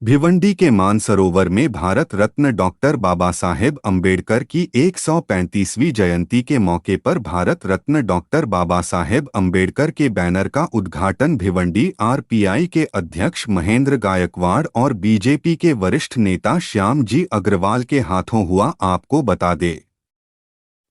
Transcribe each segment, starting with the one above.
भिवंडी के मानसरोवर में भारत रत्न डॉक्टर बाबा साहेब अम्बेडकर की 135वीं जयंती के मौके पर भारत रत्न डॉक्टर बाबा साहेब अम्बेडकर के बैनर का उद्घाटन भिवंडी आरपीआई के अध्यक्ष महेंद्र गायकवाड़ और बीजेपी के वरिष्ठ नेता श्याम जी अग्रवाल के हाथों हुआ। आपको बता दें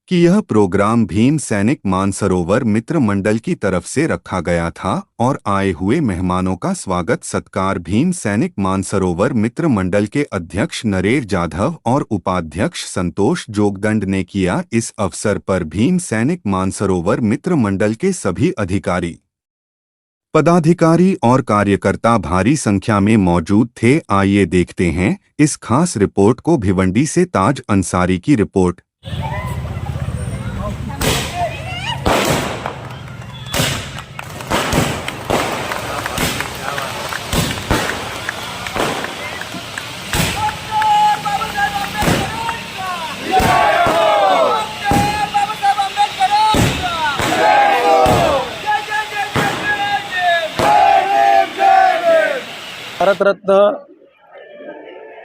कि यह प्रोग्राम भीम सैनिक मानसरोवर मित्र मंडल की तरफ से रखा गया था और आए हुए मेहमानों का स्वागत सत्कार भीम सैनिक मानसरोवर मित्र मंडल के अध्यक्ष नरेश जाधव और उपाध्यक्ष संतोष जोगदंड ने किया। इस अवसर पर भीम सैनिक मानसरोवर मित्र मंडल के सभी अधिकारी, पदाधिकारी और कार्यकर्ता भारी संख्या में मौजूद थे। आइए देखते हैं इस खास रिपोर्ट को। भिवंडी से ताज अंसारी की रिपोर्ट। भारत रत्न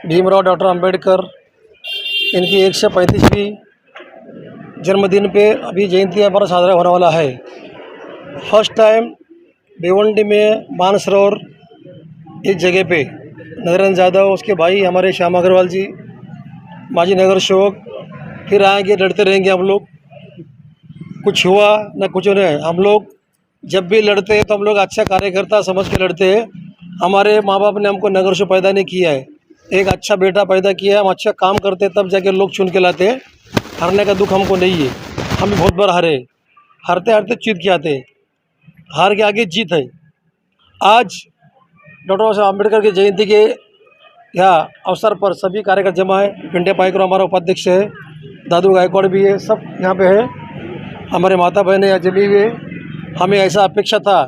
भीमराव डॉक्टर अंबेडकर इनकी 135वीं जन्मदिन पे अभी जयंती हमारा साजरा होने वाला है। फर्स्ट टाइम भिवंडी में मानसरोवर इस जगह पे नरेंद्र जाधव, उसके भाई हमारे श्याम अग्रवाल जी, माजी नगर सेवक, फिर आएंगे, लड़ते रहेंगे हम लोग। कुछ हुआ न कुछ नहीं, हम लोग जब भी लड़ते हैं तो हम लोग अच्छा कार्यकर्ता समझ के लड़ते हैं। हमारे माँ बाप ने हमको नगर से पैदा नहीं किया है, एक अच्छा बेटा पैदा किया है। हम अच्छा काम करते तब जाके लोग चुन के लाते हैं। हारने का दुख हमको नहीं है, हम भी बहुत बार हारे, हारते हारते जीत के आते हैं, हार के आगे जीत है। आज डॉक्टर बाबा साहब अम्बेडकर की जयंती के यहाँ अवसर पर सभी कार्यकर्ता जमा है। पिंटे पाइकर हमारा उपाध्यक्ष है, दादू गायकवाड़ भी है, सब यहाँ पे है। हमारे माता बहनें यहाँ जमी हुए। हमें ऐसा अपेक्षा था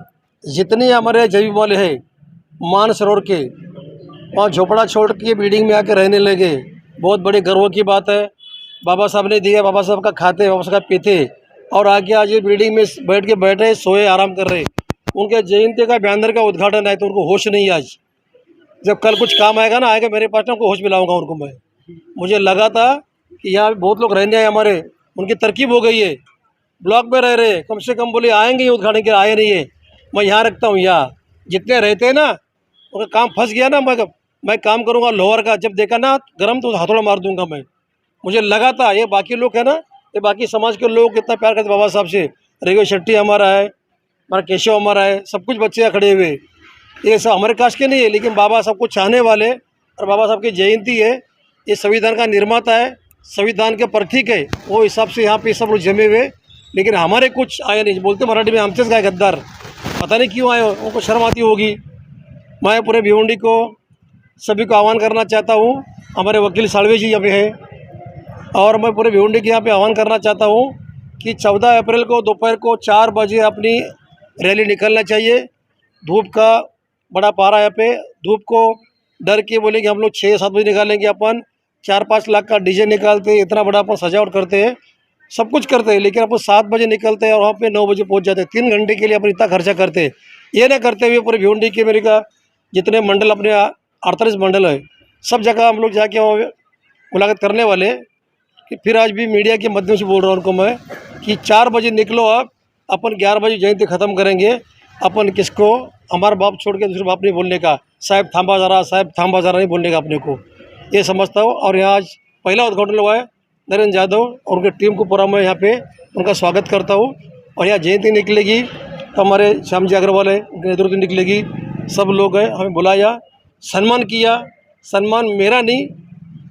जितनी हमारे जमीन वाले हैं मानसरोवर के, वहाँ झोपड़ा छोड़ के बिल्डिंग में आके रहने लगे। बहुत बड़े गर्व की बात है। बाबा साहब ने दिया, बाबा साहब का खाते, बाबा साहब का पीते, और आके आज ये बिल्डिंग में बैठे सोए आराम कर रहे। उनके जयंती का बैनर का उद्घाटन है तो उनको होश नहीं। आज जब कल कुछ काम आएगा ना, आएगा मेरे पास, उनको होश मिलाऊंगा उनको मैं। मुझे लगा था कि यहाँ बहुत लोग रहने आए हमारे, उनकी तरकीब हो गई है, ब्लॉक में रह रहे, कम से कम बोले आएंगे उद्घाटन के, आए नहीं है। मैं यहाँ रखता हूँ, यहाँ जितने रहते हैं ना उनका काम फंस गया ना, मैं काम करूँगा लोअर का। जब देखा ना गरम तो हथौड़ा मार दूंगा मैं। मुझे लगा था ये बाकी लोग है ना, ये बाकी समाज के लोग कितना प्यार करते बाबा साहब से। रेगो शेट्टी हमारा है, हमारा केशव हमारा है, सब कुछ बच्चे खड़े हुए। ये सब हमारे कास्ट के नहीं है, लेकिन बाबा साहब को चाहने वाले, और बाबा साहब की जयंती है। ये संविधान का निर्माता है, संविधान के प्रतीक है, वो हिसाब से यहाँ पे सब लोग जमे हुए। लेकिन हमारे कुछ आए नहीं, बोलते मराठी में हमसे गए गद्दार, पता नहीं क्यों आए हो, उनको शर्म आती होगी। मैं पूरे भिवंडी को सभी को आह्वान करना चाहता हूँ। हमारे वकील सालवे जी यहाँ पे है, और मैं पूरे भिवंडी के यहाँ पे आह्वान करना चाहता हूँ कि 14 अप्रैल को दोपहर को 4 बजे अपनी रैली निकलना चाहिए। धूप का बड़ा पारा यहाँ पे, धूप को डर के बोलेंगे हम लोग 6-7 बजे निकालेंगे। अपन 4-5 लाख का डीजे निकालते हैं, इतना बड़ा अपन सजावट करते हैं, सब कुछ करते हैं, लेकिन अपन 7 बजे निकलते हैं और वहाँ पे 9 बजे पहुँच जाते हैं। 3 घंटे के लिए अपन इतना खर्चा करते हैं। ये ना करते हुए पूरे भिवंडी के मेरे का जितने मंडल, अपने 48 मंडल है, सब जगह हम लोग जाके वहाँ मुलाकात करने वाले। कि फिर आज भी मीडिया के माध्यम से बोल रहा हूँ उनको मैं कि 4 बजे निकलो आप, अपन 11 बजे जयंती ख़त्म करेंगे। अपन किसको हमारा बाप छोड़ के दूसरे बाप नहीं बोलने का, साहब थांबा जा रहा, साहब थांबा जा रहा नहीं बोलने का अपने को, ये समझता हूँ। और यहाँ आज पहला उद्घाटन हुआ है नरेंद्र यादव और उनके टीम को पूरा मैं यहाँ पे उनका स्वागत करता हूँ। और यहाँ जयंती निकलेगी तो हमारे श्याम जी अग्रवाल है, उनके नेतृत्व निकलेगी, सब लोग हैं। हमें बुलाया, सम्मान किया। सम्मान मेरा नहीं,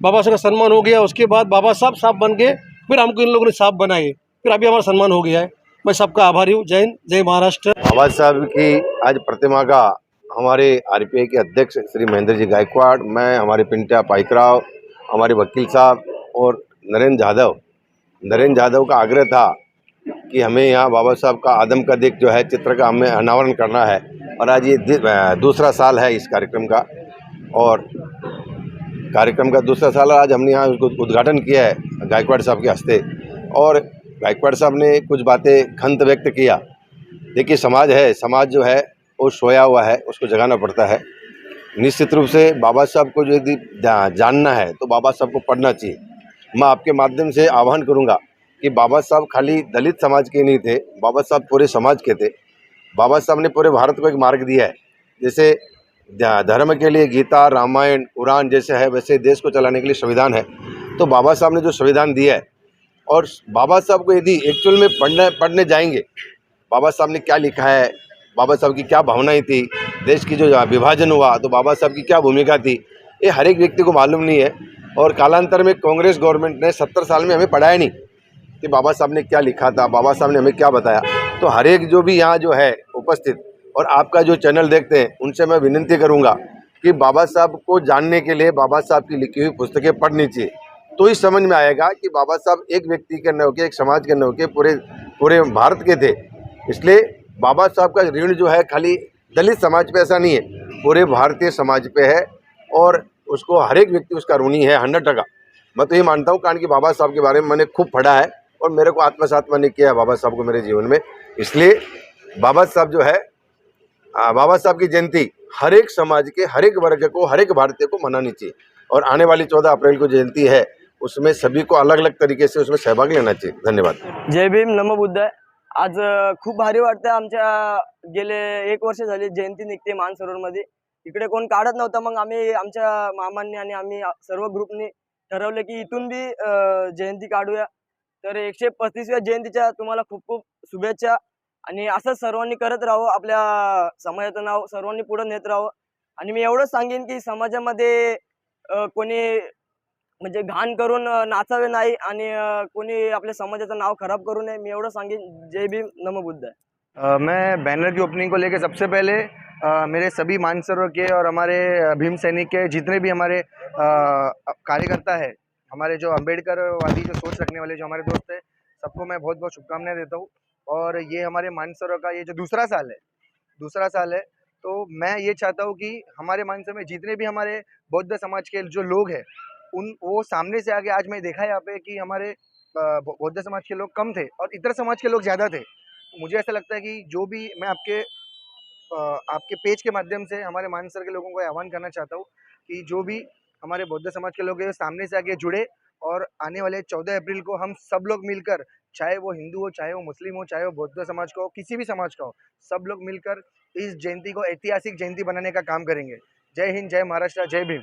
बाबा साहब का सम्मान हो गया। उसके बाद बाबा साहब साहब बन गए, फिर हमको इन लोगों ने साहब बनाए, फिर अभी हमारा सम्मान हो गया है। मैं सबका आभारी हूँ। जय हिंद, जय महाराष्ट्र। बाबा साहब की आज प्रतिमा का हमारे आरपीआई के अध्यक्ष श्री महेंद्र जी गायकवाड़, मैं, हमारे पिंटा पाइकराव, हमारे वकील साहब और नरेंद्र जाधव का आग्रह था कि हमें यहाँ बाबा साहब का आदम का दिख जो है चित्र का हमें अनावरण करना है। और आज ये दूसरा साल है इस कार्यक्रम का, और कार्यक्रम का दूसरा साल आज हमने यहाँ उसको उद्घाटन किया है गायकवाड़ साहब के हस्ते। और गायकवाड़ साहब ने कुछ बातें खंत व्यक्त किया। देखिए समाज है, समाज जो है वो सोया हुआ है, उसको जगाना पड़ता है। निश्चित रूप से बाबा साहब को जो यदि जानना है तो बाबा साहब को पढ़ना चाहिए। मैं आपके माध्यम से आह्वान करूंगा कि बाबा साहब खाली दलित समाज के नहीं थे, बाबा साहब पूरे समाज के थे। बाबा साहब ने पूरे भारत को एक मार्ग दिया है। जैसे धर्म के लिए गीता, रामायण, कुरान जैसे है, वैसे देश को चलाने के लिए संविधान है। तो बाबा साहब ने जो संविधान दिया है, और बाबा साहब को यदि एक्चुअल में पढ़ने जाएंगे, बाबा साहब ने क्या लिखा है, बाबा साहब की क्या भावनाएं थी, देश की जो विभाजन हुआ तो बाबा साहब की क्या भूमिका थी, ये हर एक व्यक्ति को मालूम नहीं है। और कालांतर में कांग्रेस गवर्नमेंट ने 70 साल में हमें पढ़ाया नहीं कि बाबा साहब ने क्या लिखा था, बाबा साहब ने हमें क्या बताया। तो हर एक जो भी यहाँ जो है उपस्थित और आपका जो चैनल देखते हैं, उनसे मैं विनती करूँगा कि बाबा साहब को जानने के लिए बाबा साहब की लिखी हुई पुस्तकें पढ़नी चाहिए। तो ही समझ में आएगा कि बाबा साहब एक व्यक्ति के न होके, एक समाज के न होके, पूरे भारत के थे। इसलिए बाबा साहब का ऋण जो है खाली दलित समाज पे ऐसा नहीं है, पूरे भारतीय समाज पे है, और उसको हर एक व्यक्ति उसका ऋणी है 100%। मैं तो ये मानता हूँ, कारण कि बाबा साहब के बारे में मैंने खूब पढ़ा है और मेरे को आत्मसात मैंने किया है बाबा साहब को मेरे जीवन में। इसलिए बाबा साहब जो है, बाबा साहब की जयंती हर एक समाज के, हर एक वर्ग को, हर एक भारतीय को मनानी चाहिए। और आने वाली 14 अप्रैल को जयंती है, उसमें सभी को अलग अलग तरीके से उसमें सहभाग लेना चाहिए। धन्यवाद। जय भीम, नमो बुद्धाय. आज खूप भारी वाटतं. आमच्या गेले 1 वर्ष झाली जयंती निघते मानसरोवरमध्ये. इकडे कोण काढत नव्हतं. मग आम्ही आमच्या मामांनी आणि आम्ही सर्व ग्रुपनी ठरवलं की इथून बी जयंती काढूया. तर 135व्या जयंतीच्या तुम्हाला खूप खूप शुभेच्छा. आणि असंच सर्वांनी करत राहावं, आपल्या समाजाचं नाव सर्वांनी पुढे नेत राहावं. आणि मी एवढंच सांगेन की समाजामध्ये कोणी म्हणजे घाण करून नाचावे नाही आणि कोणी आपल्या समाजाचं नाव खराब करू नये. मी एवढं सांगेन. जय भीम, नमो बुद्धाय. मैं बैनर की ओपनिंग को लेकर सबसे पहले मेरे सभी मानसरोवर के और हमारे भीम सैनिक के जितने भी हमारे कार्यकर्ता है, हमारे जो अम्बेडकर वादी जो सोच रखने वाले जो हमारे दोस्त हैं, सबको मैं बहुत बहुत शुभकामनाएं देता हूँ। और ये हमारे मानसरोवर का ये जो दूसरा साल है, तो मैं ये चाहता हूँ कि हमारे मानसरोवर में जितने भी हमारे बौद्ध समाज के जो लोग हैं, वो सामने से आगे, आज मैं देखा यहाँ पे कि हमारे बौद्ध समाज के लोग कम थे और इतर समाज के लोग ज़्यादा थे। मुझे ऐसा लगता है कि जो भी मैं आपके पेज के माध्यम से हमारे मानसर के लोगों को आह्वान करना चाहता हूँ कि जो भी हमारे बौद्ध समाज के लोग हैं, सामने से आगे जुड़े और आने वाले 14 अप्रैल को हम सब लोग मिलकर, चाहे वो हिंदू हो, चाहे वो मुस्लिम हो, चाहे वो बौद्ध समाज का हो, किसी भी समाज का हो, सब लोग मिलकर इस जयंती को ऐतिहासिक जयंती बनाने का काम करेंगे। जय हिंद, जय महाराष्ट्र, जय भीम।